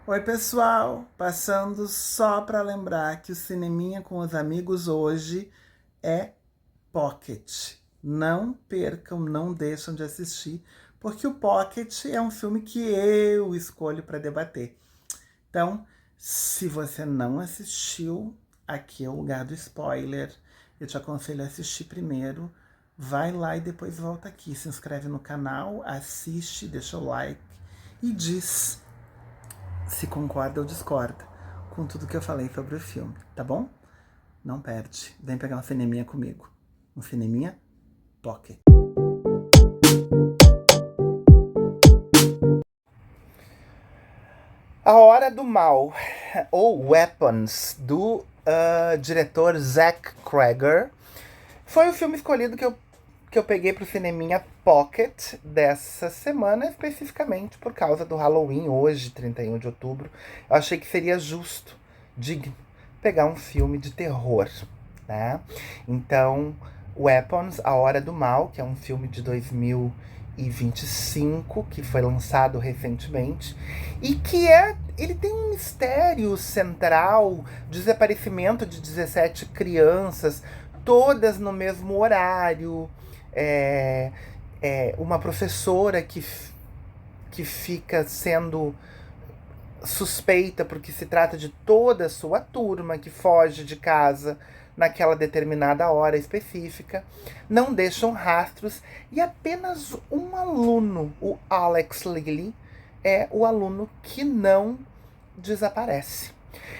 Oi, pessoal! Passando só para lembrar que o Cineminha com os amigos hoje é Pocket. Não percam, não deixam de assistir, porque o Pocket é um filme que eu escolho para debater. Então, se você não assistiu, aqui é o lugar do spoiler. Eu te aconselho a assistir primeiro. Vai lá e depois volta aqui. Se inscreve no canal, assiste, deixa o like e diz se concorda ou discorda com tudo que eu falei sobre o filme, tá bom? Não perde. Vem pegar um cineminha comigo. Um cineminha pocket. A Hora do Mal, ou Weapons, do diretor Zach Cregger, foi o filme escolhido que eu peguei pro cineminha Pocket dessa semana, especificamente por causa do Halloween, hoje, 31 de outubro. Eu achei que seria justo, digno, pegar um filme de terror, né? Então, Weapons, A Hora do Mal, que é um filme de 2025, que foi lançado recentemente, e que ele tem um mistério central, desaparecimento de 17 crianças, todas no mesmo horário, é, uma professora que fica sendo suspeita porque se trata de toda a sua turma que foge de casa naquela determinada hora específica, não deixam rastros e apenas um aluno, o Alex Lilly, é o aluno que não desaparece.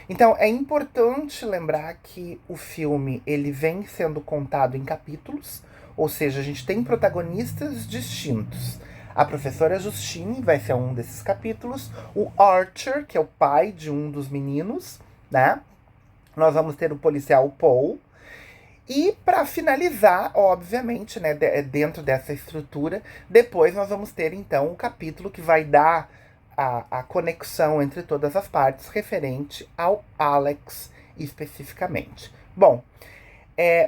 Então é importante lembrar que o filme ele vem sendo contado em capítulos, ou seja, a gente tem protagonistas distintos. A professora Justine vai ser um desses capítulos, o Archer, que é o pai de um dos meninos, né? Nós vamos ter o policial Paul. E para finalizar, obviamente, né, dentro dessa estrutura, depois nós vamos ter então o capítulo que vai dar a conexão entre todas as partes referente ao Alex especificamente. Bom,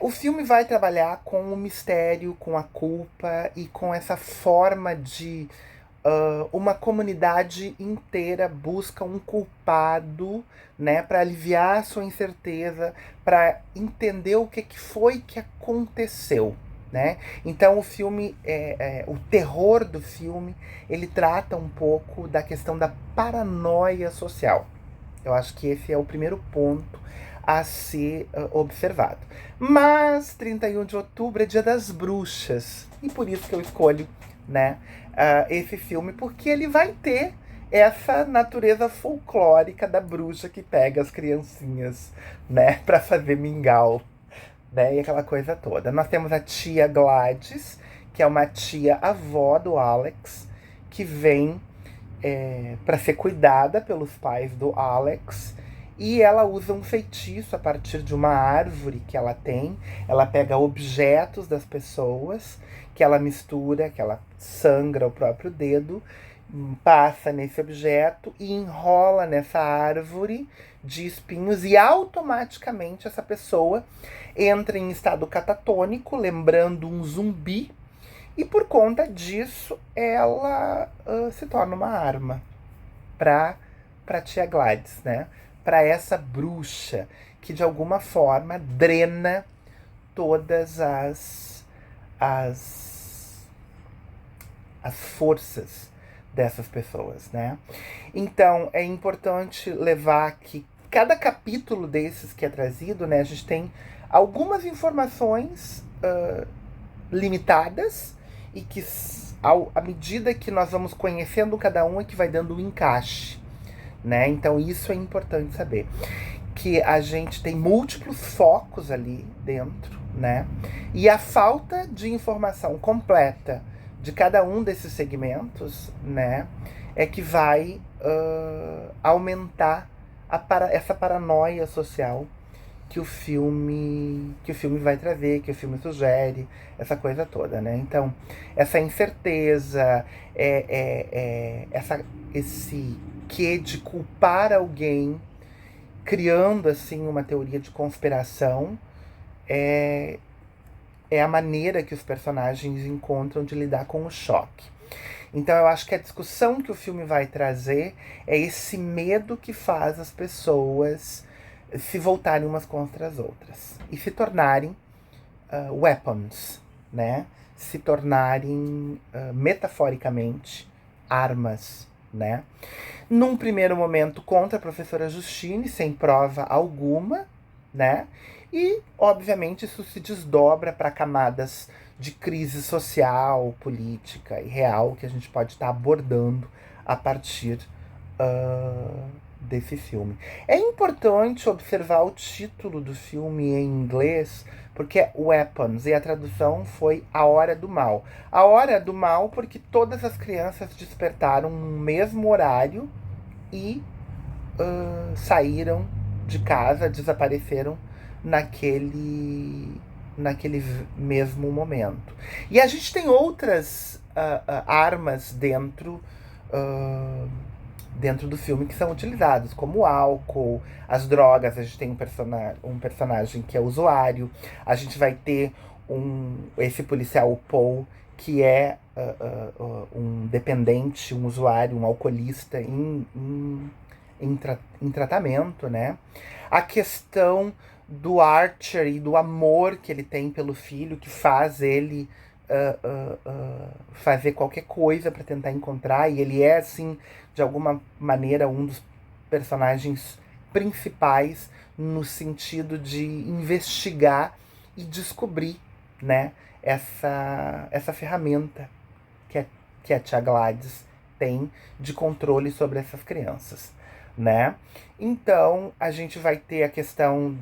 o filme vai trabalhar com o mistério, com a culpa e com essa forma de uma comunidade inteira busca um culpado, né, para aliviar a sua incerteza, para entender o que foi que aconteceu, né? Então o filme, o terror do filme, ele trata um pouco da questão da paranoia social. Eu acho que esse é o primeiro ponto a ser observado. Mas 31 de outubro é Dia das Bruxas. E por isso que eu escolho, né, esse filme, porque ele vai ter essa natureza folclórica da bruxa que pega as criancinhas, né, para fazer mingau, né, e aquela coisa toda. Nós temos a tia Gladys, que é uma tia avó do Alex, que vem para ser cuidada pelos pais do Alex. E ela usa um feitiço a partir de uma árvore que ela tem. Ela pega objetos das pessoas, que ela mistura, que ela sangra o próprio dedo, passa nesse objeto e enrola nessa árvore de espinhos. E automaticamente essa pessoa entra em estado catatônico, lembrando um zumbi, e por conta disso, ela se torna uma arma para tia Gladys, né? Para essa bruxa que de alguma forma drena todas as, as forças dessas pessoas, né? Então é importante levar que cada capítulo desses que é trazido, né? A gente tem algumas informações limitadas e que à medida que nós vamos conhecendo cada um é que vai dando o encaixe, né? Então isso é importante saber, que a gente tem múltiplos focos ali dentro, né? E a falta de informação completa de cada um desses segmentos, né, é que vai aumentar essa paranoia social que o filme vai trazer, que o filme sugere, essa coisa toda, né? Então, essa incerteza, esse quê de culpar alguém, criando assim uma teoria de conspiração, é a maneira que os personagens encontram de lidar com o choque. Então eu acho que a discussão que o filme vai trazer é esse medo que faz as pessoas se voltarem umas contra as outras e se tornarem weapons, né? Se tornarem metaforicamente armas, né? Num primeiro momento contra a professora Justine, sem prova alguma, né? E, obviamente, isso se desdobra para camadas de crise social, política e real que a gente pode estar abordando a partir desse filme. É importante observar o título do filme em inglês, porque é Weapons, e a tradução foi A Hora do Mal. A Hora do Mal porque todas as crianças despertaram no mesmo horário e saíram de casa, desapareceram naquele mesmo momento. E a gente tem outras armas dentro do filme que são utilizados, como o álcool, as drogas. A gente tem um personagem que é usuário. A gente vai ter esse policial, o Paul, que é um dependente, um usuário, um alcoolista em tratamento, né? A questão do Archer e do amor que ele tem pelo filho, que faz ele fazer qualquer coisa para tentar encontrar, e ele é, assim, de alguma maneira, um dos personagens principais no sentido de investigar e descobrir, né, essa ferramenta que a tia Gladys tem de controle sobre essas crianças, né? Então, a gente vai ter a questão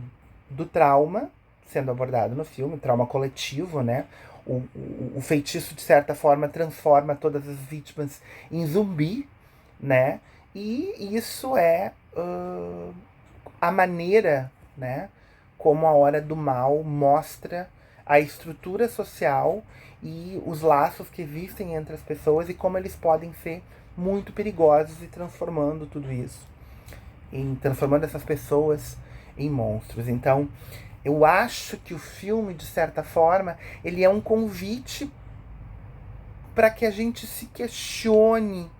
do trauma sendo abordado no filme, trauma coletivo, né? O feitiço, de certa forma, transforma todas as vítimas em zumbi, né? E isso é a maneira, né, como A Hora do Mal mostra a estrutura social e os laços que existem entre as pessoas e como eles podem ser muito perigosos e transformando tudo isso, transformando essas pessoas em monstros. Então, eu acho que o filme, de certa forma, ele é um convite para que a gente se questione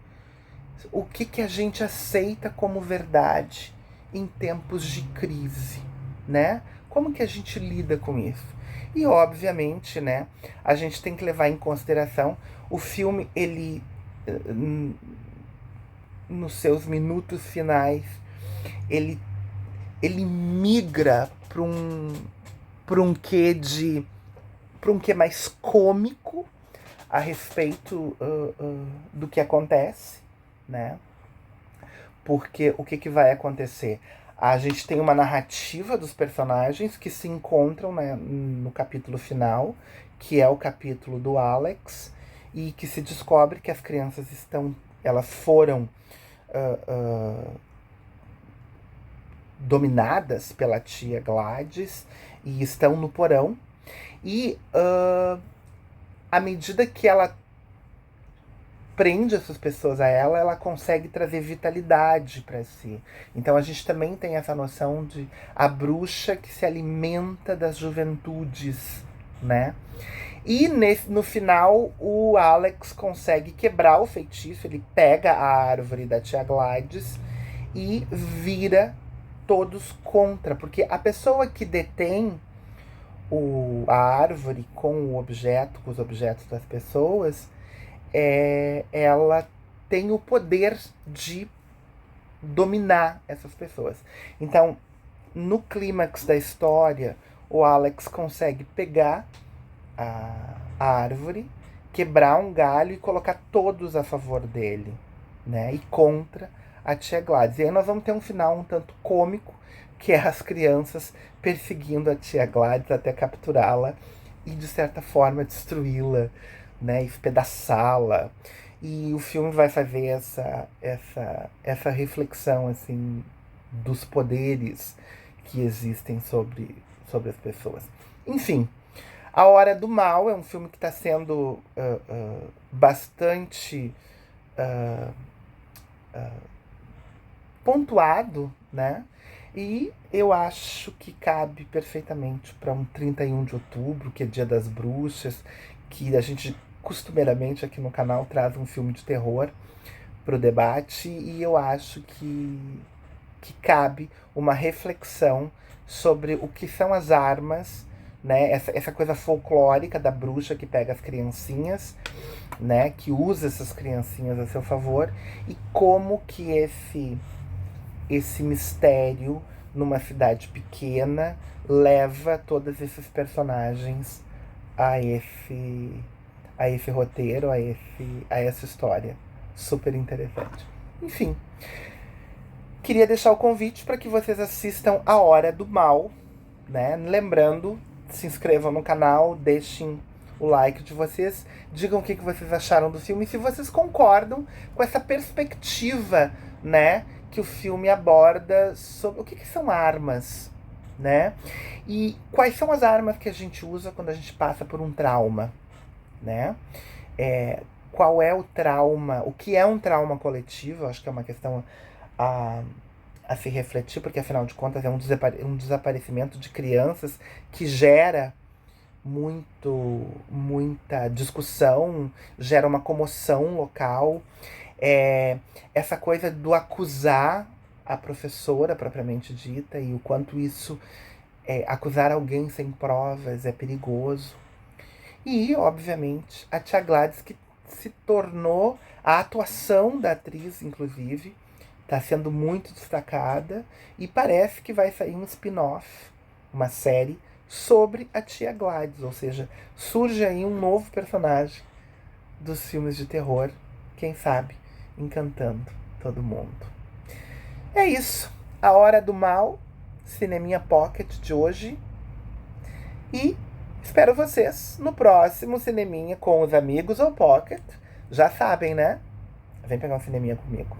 o que a gente aceita como verdade em tempos de crise, né? Como que a gente lida com isso? E, obviamente, né, a gente tem que levar em consideração o filme, ele, nos seus minutos finais, ele migra para um quê mais cômico a respeito do que acontece, né? Porque o que vai acontecer? A gente tem uma narrativa dos personagens que se encontram, né, no capítulo final, que é o capítulo do Alex, e que se descobre que as crianças elas foram dominadas pela tia Gladys e estão no porão. E à medida que ela prende essas pessoas a ela, ela consegue trazer vitalidade para si. Então a gente também tem essa noção de a bruxa que se alimenta das juventudes, né? E no final o Alex consegue quebrar o feitiço, ele pega a árvore da tia Gladys e vira todos contra, porque a pessoa que detém a árvore com os objetos das pessoas, ela tem o poder de dominar essas pessoas. Então, no clímax da história, o Alex consegue pegar a árvore, quebrar um galho e colocar todos a favor dele, né? E contra a tia Gladys. E aí nós vamos ter um final um tanto cômico, que é as crianças perseguindo a tia Gladys até capturá-la e, de certa forma, destruí-la, né, espedaçá-la. E o filme vai fazer essa reflexão, assim, dos poderes que existem sobre as pessoas. Enfim, A Hora do Mal é um filme que está sendo bastante pontuado, né? E eu acho que cabe perfeitamente para um 31 de outubro, que é Dia das Bruxas, que a gente costumeiramente aqui no canal traz um filme de terror para o debate, e eu acho que cabe uma reflexão sobre o que são as armas, né? Essa coisa folclórica da bruxa que pega as criancinhas, né? Que usa essas criancinhas a seu favor, e como que esse mistério numa cidade pequena leva todos esses personagens a esse roteiro, a essa história super interessante. Enfim, queria deixar o convite para que vocês assistam A Hora do Mal, né? Lembrando, se inscrevam no canal, deixem o like de vocês, digam o que vocês acharam do filme, se vocês concordam com essa perspectiva, né, que o filme aborda sobre o que são armas, né? E quais são as armas que a gente usa quando a gente passa por um trauma, né? Qual é o trauma, o que é um trauma coletivo? Acho que é uma questão a se refletir, porque afinal de contas é um desaparecimento de crianças que gera muita discussão, gera uma comoção local. Essa coisa do acusar a professora propriamente dita, e o quanto isso, acusar alguém sem provas é perigoso. E, obviamente, a Tia Gladys, que se tornou a atuação da atriz, inclusive, está sendo muito destacada, e parece que vai sair um spin-off, uma série sobre a Tia Gladys, ou seja, surge aí um novo personagem dos filmes de terror, quem sabe, encantando todo mundo. É isso, A Hora do Mal, Cineminha Pocket de hoje, e espero vocês no próximo Cineminha com os amigos ou Pocket. Já sabem, né? Vem pegar um cineminha comigo.